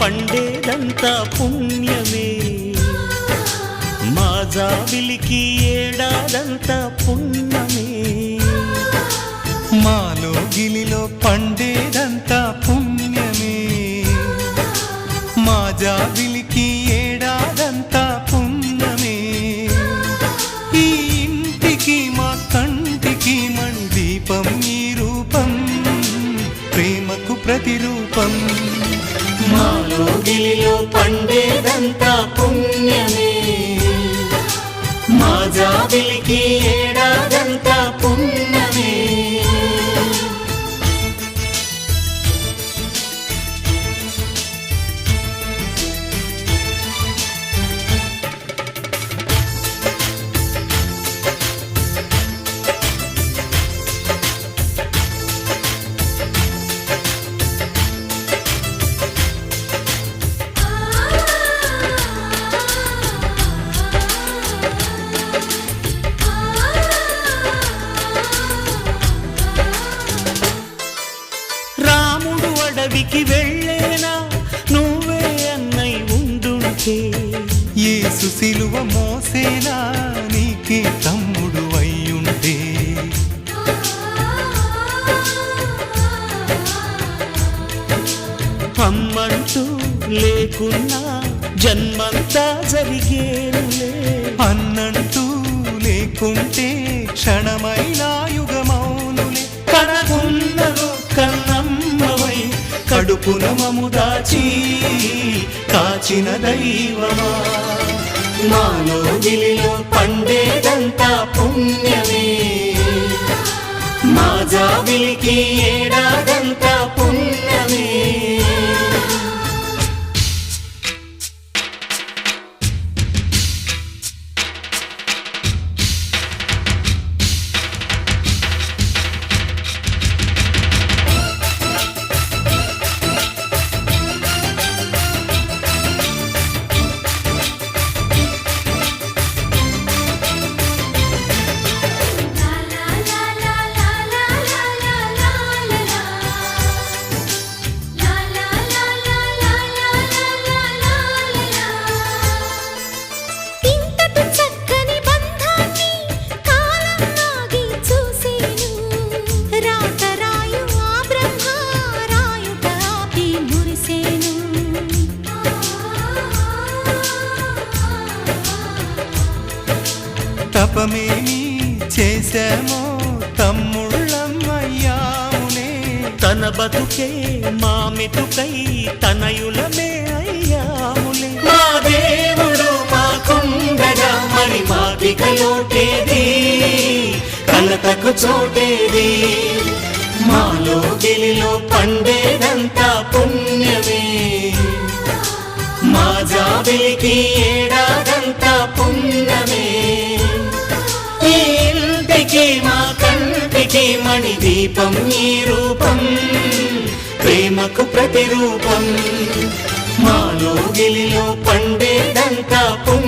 పండేదంతా పుణ్యమే, మా జాబిలికి ఏడాదంతా పుణ్యమే. మాలో గిలిలో పండేదంతా పుణ్యమే, మా జాబిలికి ఏడాదంతా పుణ్యమే. ఈ ఇంటికి మా కంటికి మణి దీపం ఈ రూపం, ప్రేమకు ప్రతిరూపం. మాలో గిలిలో పండేదంతా పుణ్యమే, మా జాబిలికి ఏడాదంతా పుణ్యమే. అడవికి వెళ్ళేనా నువ్వే అన్నై ఉండుంటే, యేసు సిలువ మోసేనా నీకే తమ్ముడు అయ్యుంటే. అమ్మంటూ లేకున్నా జన్మంతా జరిగేనులే, అన్నంటూ లేకుంటే క్షణమైనా యుగమౌనులే. కడగున్నలో కన్నమ్మవై కడుపున మము దాచి కాచిన దైవమా, మాలో గిలిలో పండేదంతా పుణ్యమే, మా జాబిలికి ఏడాదంతా పుణ్యమే. తపమేమి చేశామో తమ్ముళ్ళమయ్యామునే, తన బతుకే మా మెతుకై తనయులమే అయ్యాములే. మా దేవుడు మాకుండగా మరి మాదిక లోటేది, కలతకు చోటేది, మాలో గిలిలో పండేదంతా పుణ్యమే, మా జాబిలికి ఏడాదంతా పుణ్యమే. ఈ ఇంటికి మా కంటికి మణి దీపం ఈ రూపం, ప్రేమకు ప్రతిరూపం, మాలో గిలిలో పండేదంతా పుణ్యమే.